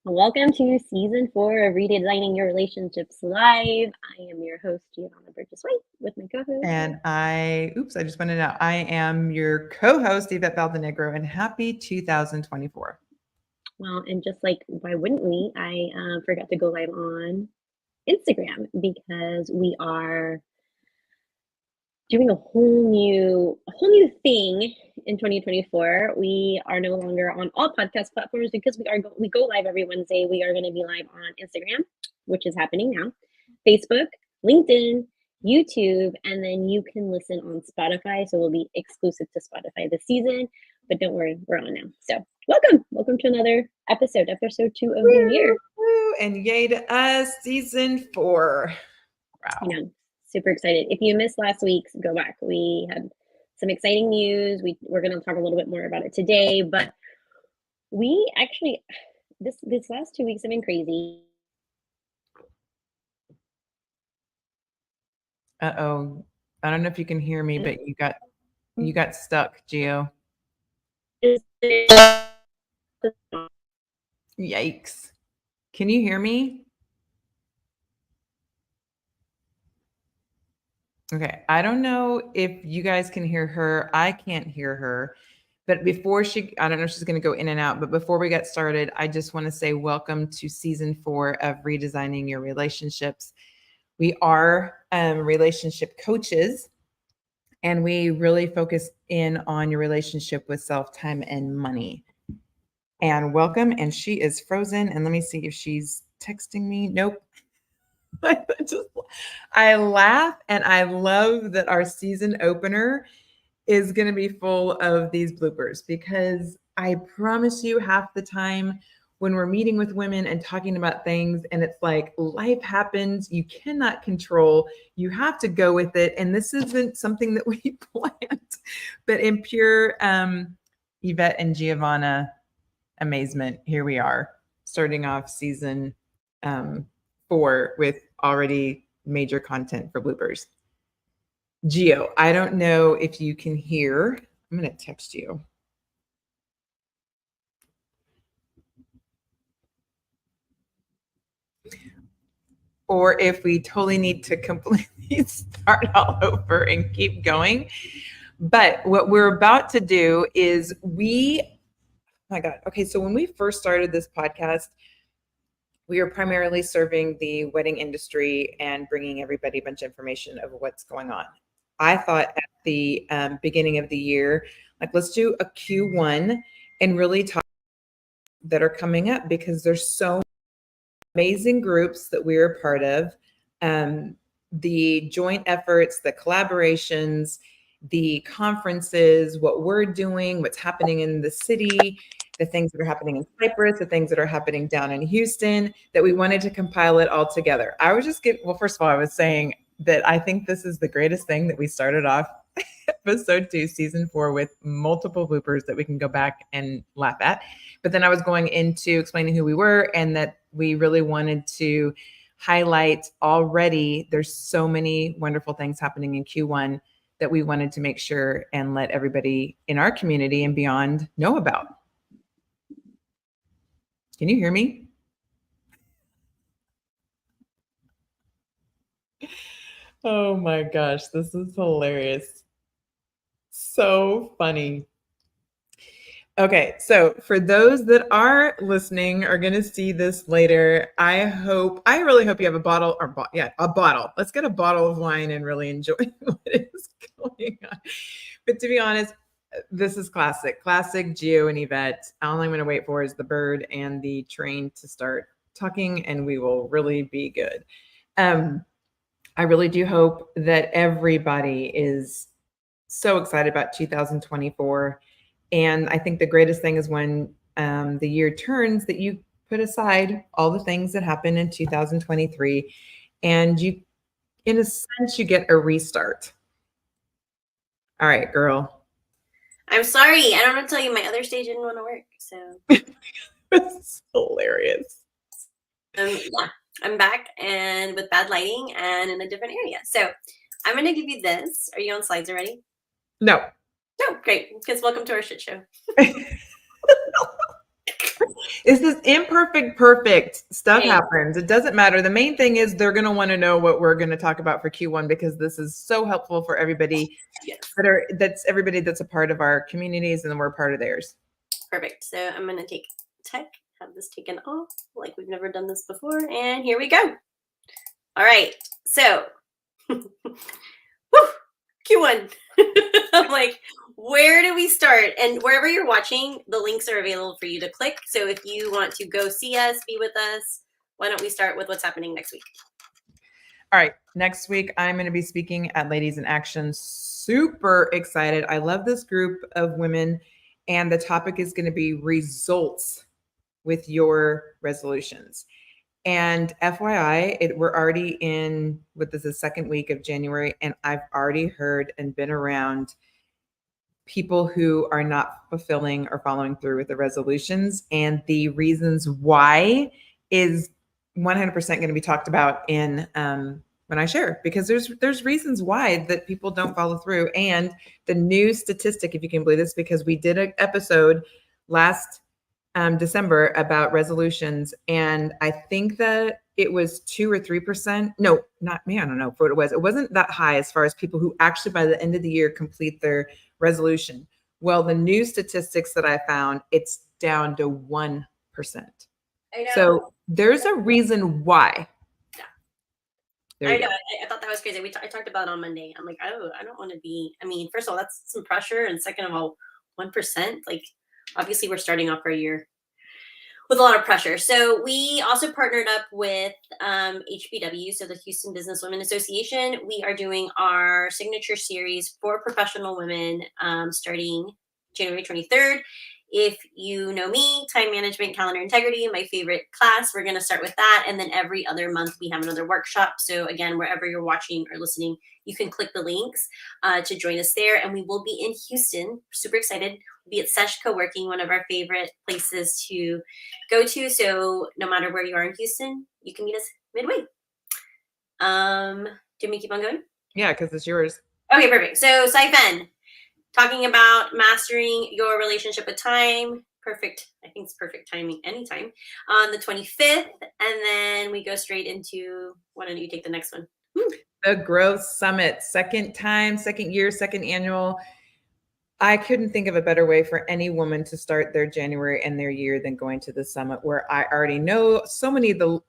Welcome to season 4 of Redesigning Your Relationships Live. I am your host, Giovanna Burgess-White, with my co-host. And I just pointed out, I am your co-host, Yvette Valdenegro, and happy 2024. Well, and just like, why wouldn't we? I forgot to go live on Instagram because we are doing a whole new thing in 2024. We are no longer on all podcast platforms because we go live every Wednesday. We are going to be live on Instagram, which is happening now, Facebook, LinkedIn, YouTube, and then you can listen on Spotify. So we'll be exclusive to Spotify this season, but don't worry, we're on now. So welcome to another episode 2 of the year. And yay to us, season 4. Wow. I know. Super excited. If you missed last week's, go back. We had some exciting news. We're going to talk a little bit more about it today, but we actually, this last 2 weeks have been crazy. Uh-oh. I don't know if you can hear me, but you got stuck, Gio. Yikes. Can you hear me? Okay, I don't know if you guys can hear her. I can't hear her. But before I don't know if she's going to go in and out, but before we get started, I just want to say welcome to season 4 of Redesigning Your Relationships. We are relationship coaches, and we really focus in on your relationship with self, time, and money. And welcome, and she is frozen. And let me see if she's texting me. Nope. I laugh, and I love that our season opener is going to be full of these bloopers, because I promise you, half the time when we're meeting with women and talking about things, and it's like life happens, you cannot control, you have to go with it. And this isn't something that we planned, but in pure Yvette and Giovanna amazement, here we are starting off season 4 with already major content for bloopers. Gio, I don't know if you can hear. I'm going to text you. Or if we totally need to completely start all over and keep going. But what we're about to do is oh my God. Okay, so when we first started this podcast, we were primarily serving the wedding industry and bringing everybody a bunch of information of what's going on. I thought at the beginning of the year, like, let's do a Q1 and really talk that are coming up, because there's so amazing groups that we're a part of, the joint efforts, the collaborations, the conferences, what we're doing, what's happening in the city, the things that are happening in Cyprus, the things that are happening down in Houston, that we wanted to compile it all together. Well, first of all, I was saying that I think this is the greatest thing that we started off episode 2, season 4, with multiple bloopers that we can go back and laugh at. But then I was going into explaining who we were, and that we really wanted to highlight already. There's so many wonderful things happening in Q1 that we wanted to make sure and let everybody in our community and beyond know about. Can you hear me? Oh my gosh, this is hilarious. So funny. Okay, so for those that are listening, are going to see this later, I really hope you have a bottle. Let's get a bottle of wine and really enjoy what is going on. But to be honest, this is classic Gio and Yvette. All I'm going to wait for is the bird and the train to start talking, and we will really be good. I really do hope that everybody is so excited about 2024. And I think the greatest thing is when the year turns, that you put aside all the things that happened in 2023, and you, in a sense, you get a restart. All right, girl. I'm sorry. I don't know to tell you, my other stage didn't want to work. So it's hilarious. Yeah, I'm back, and with bad lighting and in a different area. So I'm going to give you this. Are you on slides already? No. Oh, great. Because welcome to our shit show. It's this imperfect, perfect stuff Right. happens. It doesn't matter. The main thing is they're going to want to know what we're going to talk about for Q1 because this is so helpful for everybody Yes. that's everybody that's a part of our communities and then we're a part of theirs. Perfect. So I'm going to take tech, have this taken off like we've never done this before. And here we go. All right. So, whew, Q1. I'm like, where do we start? And wherever you're watching, the links are available for you to click. So if you want to go see us, be with us, why don't we start with what's happening next week? All right. Next week, I'm going to be speaking at Ladies in Action. Super excited. I love this group of women. And the topic is going to be results with your resolutions. And FYI, we're already in what this is second week of January, and I've already heard and been around people who are not fulfilling or following through with the resolutions. And the reasons why is 100% going to be talked about in when I share, because there's reasons why that people don't follow through. And the new statistic, if you can believe this, because we did an episode last December about resolutions, and I think that it was 2 or 3%. No, not me. I don't know what it was. It wasn't that high as far as people who actually by the end of the year complete their resolution. Well, the new statistics that I found, it's down to 1%. I know. So there's a reason why. Yeah. I know. I thought that was crazy. I talked about it on Monday. I'm like, oh, I don't want to be. I mean, first of all, that's some pressure, and second of all, 1%. Like, obviously, we're starting off our year with a lot of pressure. So we also partnered up with HBW, so the Houston Business Women Association. We are doing our signature series for professional women starting January 23rd. If you know me, time management, calendar integrity, my favorite class, we're going to start with that. And then every other month we have another workshop. So again, wherever you're watching or listening, you can click the links to join us there. And we will be in Houston. Super excited. We'll be at Sesh Co-working, one of our favorite places to go to. So no matter where you are in Houston, you can meet us midway. Do we keep on going? Yeah, because it's yours. Okay, perfect. So CYFEN. Talking about mastering your relationship with time. Perfect. I think it's perfect timing anytime. On the 25th. And then we go straight into, why don't you take the next one? The Growth Summit, second time, second year, second annual. I couldn't think of a better way for any woman to start their January and their year than going to the summit, where I already know so many of the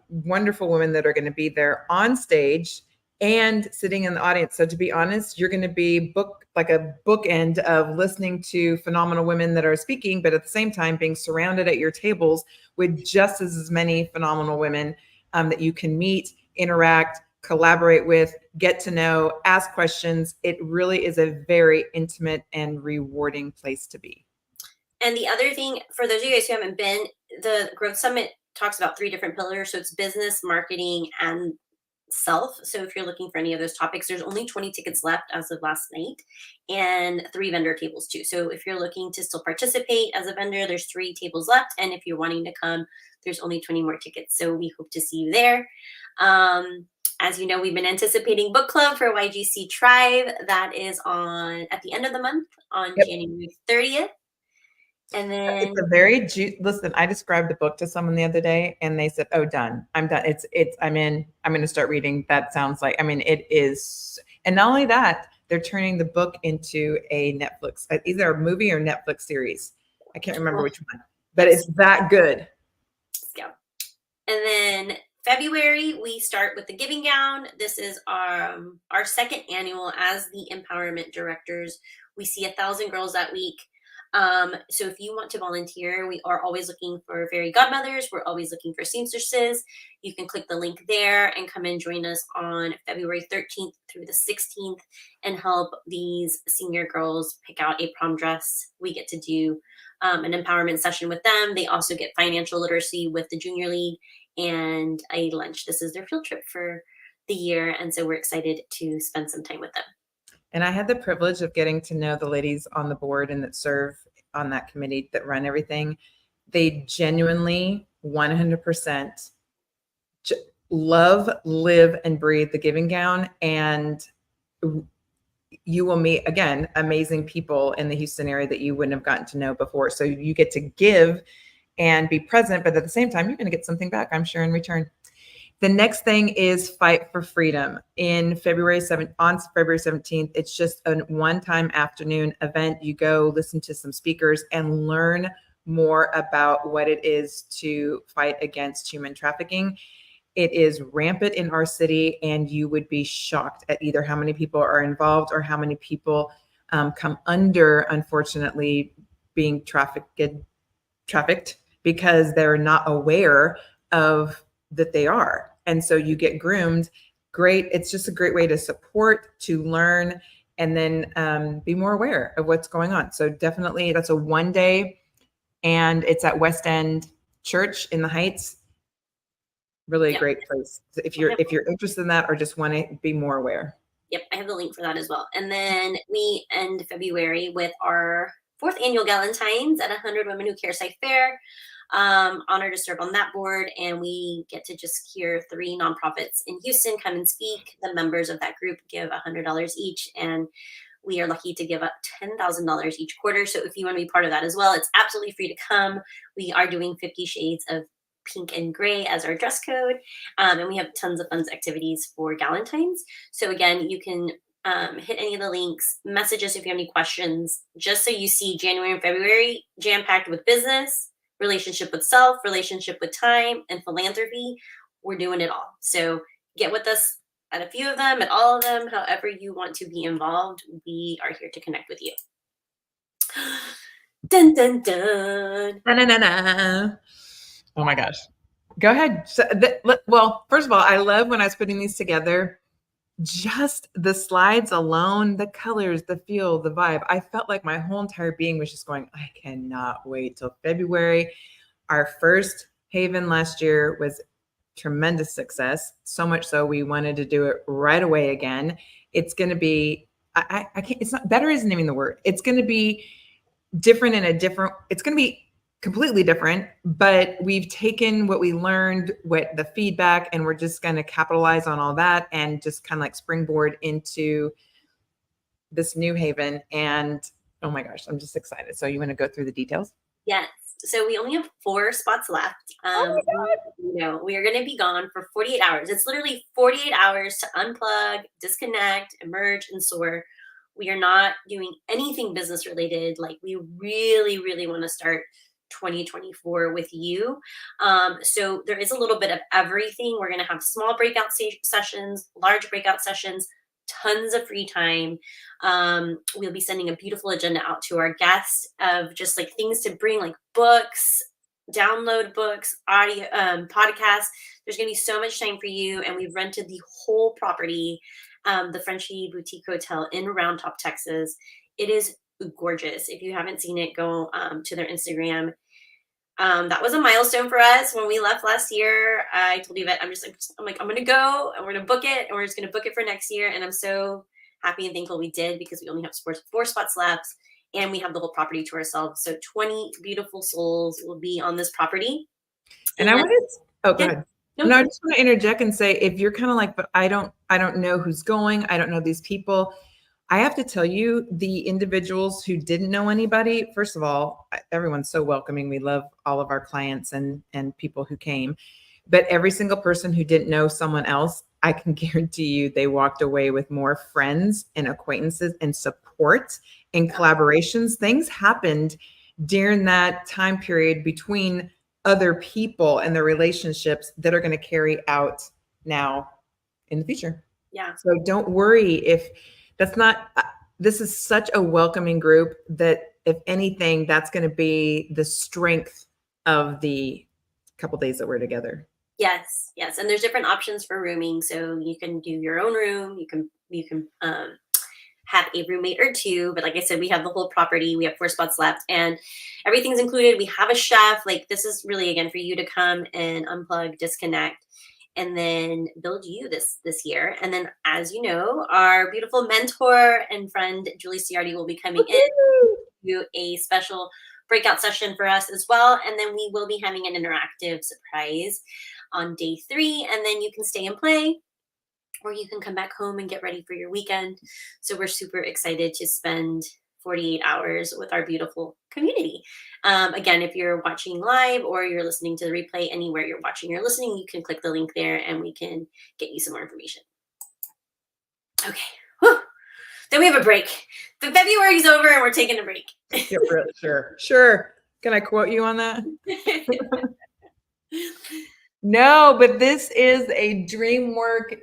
wonderful women that are going to be there on stage and sitting in the audience. So to be honest, you're going to be like a bookend of listening to phenomenal women that are speaking, but at the same time being surrounded at your tables with just as many phenomenal women that you can meet, interact, collaborate with, get to know, ask questions. It really is a very intimate and rewarding place to be. And the other thing, for those of you guys who haven't been, the Growth Summit talks about 3 different pillars. So it's business, marketing, and self. So if you're looking for any of those topics, there's only 20 tickets left as of last night, and 3 vendor tables too. So if you're looking to still participate as a vendor, there's 3 tables left. And if you're wanting to come, there's only 20 more tickets. So we hope to see you there. As you know, we've been anticipating book club for YGC Tribe. That is on at the end of the month on January 30th. And then it's a very listen, I described the book to someone the other day and they said, oh, done. I'm done. I'm going to start reading. That sounds like, it is. And not only that, they're turning the book into a Netflix, either a movie or Netflix series. I can't remember which one, but it's that good. Yeah. And then February, we start with the giving gown. This is our second annual as the empowerment directors. We see 1,000 girls that week. So if you want to volunteer, we are always looking for fairy godmothers. We're always looking for seamstresses. You can click the link there and come and join us on February 13th through the 16th and help these senior girls pick out a prom dress. We get to do an empowerment session with them. They also get financial literacy with the Junior League and a lunch. This is their field trip for the year. And so we're excited to spend some time with them. And I had the privilege of getting to know the ladies on the board and that serve on that committee that run everything. They genuinely 100% love, live, and breathe the giving gown. And you will meet, again, amazing people in the Houston area that you wouldn't have gotten to know before. So you get to give and be present, but at the same time, you're going to get something back, I'm sure, in return. The next thing is Fight for Freedom on February 17th. It's just a one-time afternoon event. You go listen to some speakers and learn more about what it is to fight against human trafficking. It is rampant in our city, and you would be shocked at either how many people are involved or how many people come under, unfortunately, being trafficked because they're not aware of that they are. And so you get groomed. Great. It's just a great way to support, to learn, and then be more aware of what's going on. So definitely that's a one day, and it's at West End Church in the Heights. Really a great place. So if you're interested in that or just want to be more aware. Yep, I have the link for that as well. And then we end February with our 4th annual Galentines at 100 Women Who Care CyFair. Honored to serve on that board, and we get to just hear 3 nonprofits in Houston come and speak. The members of that group give $100 each, and we are lucky to give up $10,000 each quarter. So if you want to be part of that as well, it's absolutely free to come. We are doing 50 shades of pink and gray as our dress code, and we have tons of fun activities for Galentines. So again, you can hit any of the links, message us if you have any questions, just so you see January and February jam-packed with business, relationship with self, relationship with time, and philanthropy. We're doing it all. So get with us at a few of them, at all of them, however you want to be involved. We are here to connect with you. Dun, dun, dun. Na-na-na-na. Oh my gosh. Go ahead. So well, first of all, I love when I was putting these together, just the slides alone, the colors, the feel, the vibe. I felt like my whole entire being was just going, I cannot wait till February. Our first Haven last year was tremendous success. So much so we wanted to do it right away again. It's going to be, I can't, it's not, better isn't even the word. It's going to be different it's going to be completely different, but we've taken what we learned, what the feedback, and we're just going to capitalize on all that and just kind of like springboard into this new Haven. And oh my gosh, I'm just excited. So you want to go through the details? Yes. So we only have 4 spots left. We are going to be gone for 48 hours. It's literally 48 hours to unplug, disconnect, emerge, and soar. We are not doing anything business related. Like, we really, really want to start 2024 with you. So there is a little bit of everything. We're going to have small breakout sessions, large breakout sessions, tons of free time. We'll be sending a beautiful agenda out to our guests of just like things to bring, like books, download books, audio, podcasts. There's going to be so much time for you. And we've rented the whole property, the Frenchie Boutique Hotel in Round Top, Texas. It is gorgeous. If you haven't seen it, go to their Instagram. That was a milestone for us when we left last year. I told Yvette, I'm going to go and we're going to book it, and we're just going to book it for next year. And I'm so happy and thankful we did, because we only have 4 spots left, and we have the whole property to ourselves. So 20 beautiful souls will be on this property. And I wanted, go ahead. No, I just want to interject and say, if you're kind of like, but I don't know who's going, I don't know these people. I have to tell you, the individuals who didn't know anybody, first of all, everyone's so welcoming. We love all of our clients and people who came, but every single person who didn't know someone else, I can guarantee you they walked away with more friends and acquaintances and support and collaborations. Things happened during that time period between other people and their relationships that are going to carry out now in the future. Yeah. So don't worry if that's not, this is such a welcoming group that if anything, that's going to be the strength of the couple days that we're together. Yes. Yes. And there's different options for rooming. So you can do your own room. You can have a roommate or 2. But like I said, we have the whole property. We have 4 spots left, and everything's included. We have a chef. Like, this is really, again, for you to come and unplug, disconnect, and then build you this year. And then, as you know, our beautiful mentor and friend, Julie Ciardi, will be coming in to do a special breakout session for us as well. And then we will be having an interactive surprise on day 3. And then you can stay and play, or you can come back home and get ready for your weekend. So we're super excited to spend 48 hours with our beautiful community. Again, if you're watching live or you're listening to the replay, anywhere you're watching or listening, you can click the link there and we can get you some more information. Okay. Whew. Then we have a break. The February's over and we're taking a break. Yeah, sure. Can I quote you on that? No, but this is a dream work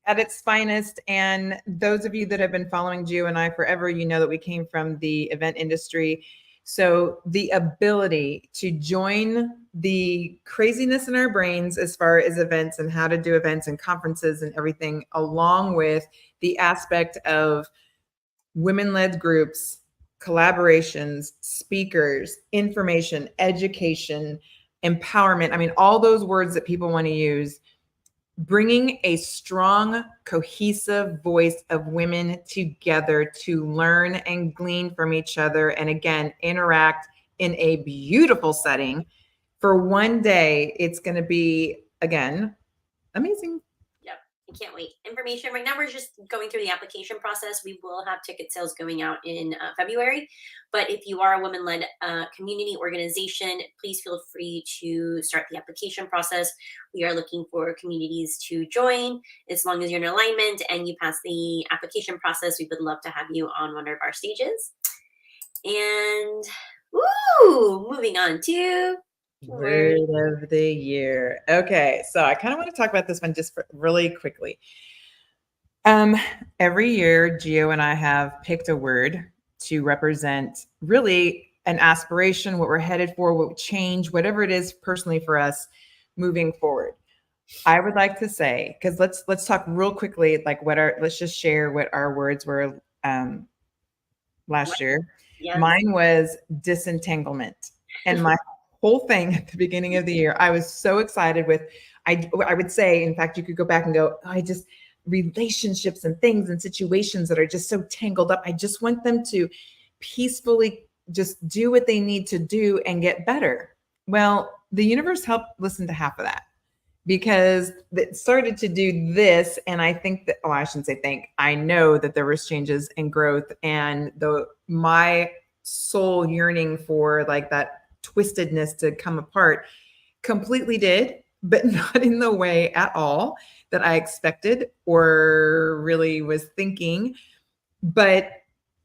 at its finest. And those of you that have been following Gio and I forever, you know that we came from the event industry. So the ability to join the craziness in our brains as far as events and how to do events and conferences and everything, along with the aspect of women-led groups, collaborations, speakers, information, education, empowerment. I mean, all those words that people want to use, bringing a strong, cohesive voice of women together to learn and glean from each other. And again, interact in a beautiful setting. For one day, it's going to be, again, amazing. Yep. I can't wait. Information right now, we're just going through the application process. We will have ticket sales going out in February. But if you are a women-led community organization, please feel free to start the application process. We are looking for communities to join. As long as you're in alignment and you pass the application process, we would love to have you on one of our stages. And moving on to Word of the year. Okay, so I kind of want to talk about this one just really quickly. Every year, Gio and I have picked a word to represent really an aspiration, what we're headed for, what change, whatever it is personally for us moving forward. I would like to say, because let's talk real quickly, like let's just share what our words were last year. Yes. Mine was disentanglement, and my whole thing at the beginning of the year, I was so excited with, I would say, in fact, you could go back and go, relationships and things and situations that are just so tangled up. I just want them to peacefully just do what they need to do and get better. Well, the universe helped listen to half of that, because it started to do this. And I think that, I shouldn't say think, I know that there was changes and growth, and my soul yearning for like that twistedness to come apart completely did, but not in the way at all that I expected or really was thinking. But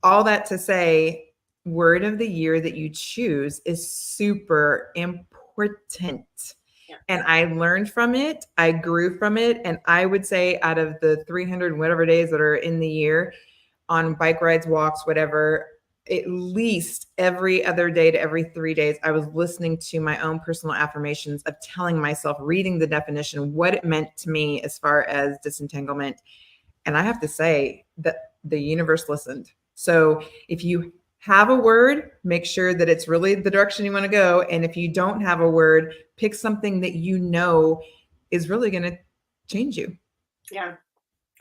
all that to say, word of the year that you choose is super important. Yeah. And I learned from it. I grew from it. And I would say out of the 300 whatever days that are in the year on bike rides, walks, whatever, at least every other day to every 3 days, I was listening to my own personal affirmations of telling myself, reading the definition, what it meant to me as far as disentanglement. And I have to say that the universe listened. So if you have a word, make sure that it's really the direction you want to go. And if you don't have a word, pick something that you know is really going to change you. Yeah.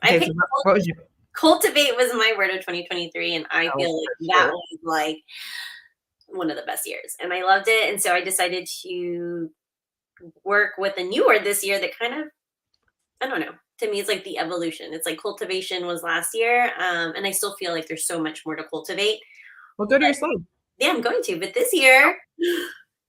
Okay, so what was your... Cultivate was my word of 2023, and I feel like that was like one of the best years, and I loved it. And so I decided to work with a new word this year that kind of, I don't know, to me it's like the evolution. It's like cultivation was last year, and I still feel like there's so much more to cultivate. Well, go to your slide. Yeah, I'm going to. But this year,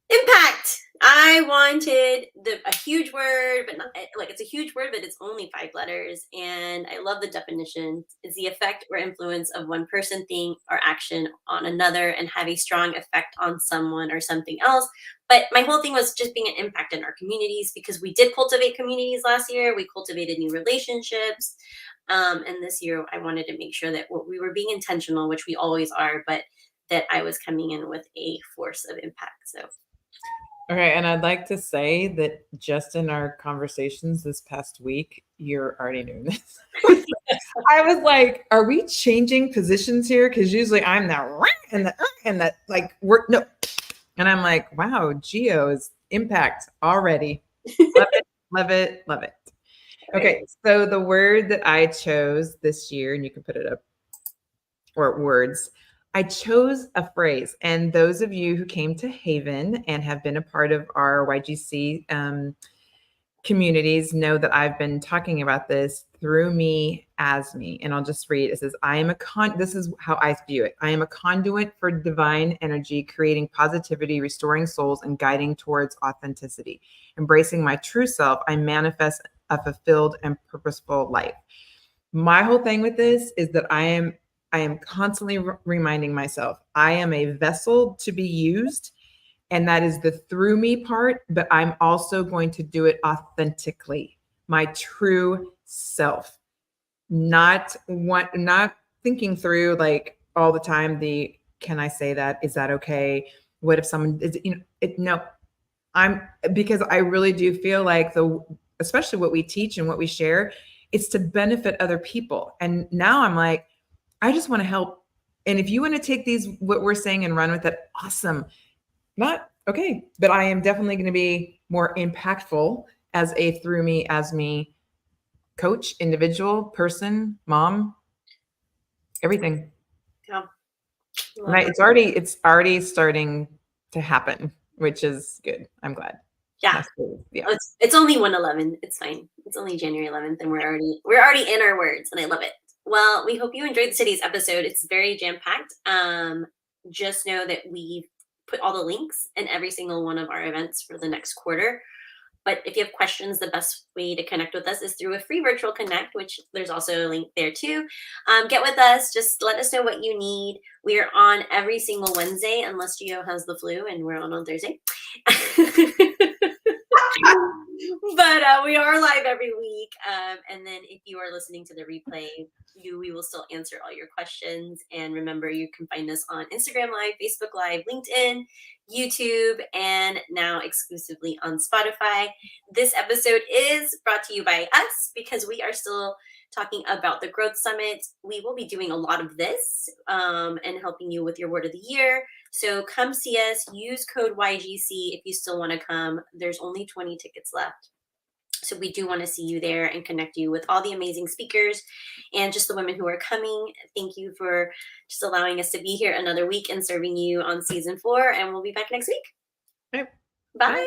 impact. I wanted a huge word, but not like it's a huge word, but it's only 5 letters. And I love the definition. It's the effect or influence of one person, thing, or action on another, and have a strong effect on someone or something else. But my whole thing was just being an impact in our communities, because we did cultivate communities last year. We cultivated new relationships. And this year I wanted to make sure that we were being intentional, which we always are, but that I was coming in with a force of impact. So. Okay, and I'd like to say that just in our conversations this past week, you're already doing this. I was like, are we changing positions here? Because usually I'm that and that like we're no. And I'm like, wow, Gio's impact already. Love it, love it, love it. Okay, so the word that I chose this year, and you can put it up, or words, I chose a phrase. And those of you who came to Haven and have been a part of our YGC communities know that I've been talking about this through me as me. And I'll just read. It says, this is how I view it. I am a conduit for divine energy, creating positivity, restoring souls, and guiding towards authenticity. Embracing my true self, I manifest a fulfilled and purposeful life. My whole thing with this is that I am constantly reminding myself, I am a vessel to be used. And that is the through me part, but I'm also going to do it authentically, my true self, not thinking through like all the time, can I say that? Is that okay? What if someone is, no, because I really do feel like especially what we teach and what we share, it's to benefit other people. And now I'm like, I just want to help. And if you want to take what we're saying and run with it, awesome. Not okay, but I am definitely going to be more impactful as a through me as me coach, individual, person, mom, everything. Yeah. Right. It's already starting to happen, which is good. I'm glad. Yeah. Yeah. It's only 1/11. It's fine. It's only January 11th, and we're already in our words, and I love it. Well, we hope you enjoyed today's episode. It's very jam-packed. Just know that we've put all the links in every single one of our events for the next quarter. But if you have questions, the best way to connect with us is through a free virtual connect, which there's also a link there too. Get with us. Just let us know what you need. We are on every single Wednesday, unless Gio has the flu, and we're on Thursday. But we are live every week. And then if you are listening to the replay, we will still answer all your questions. And remember, you can find us on Instagram Live, Facebook Live, LinkedIn, YouTube, and now exclusively on Spotify. This episode is brought to you by us because we are still talking about the Growth Summit. We will be doing a lot of this and helping you with your word of the year. So come see us. Use code YGC if you still want to come. There's only 20 tickets left. So we do want to see you there and connect you with all the amazing speakers and just the women who are coming. Thank you for just allowing us to be here another week and serving you on season 4. And we'll be back next week. Yep. Bye. Bye.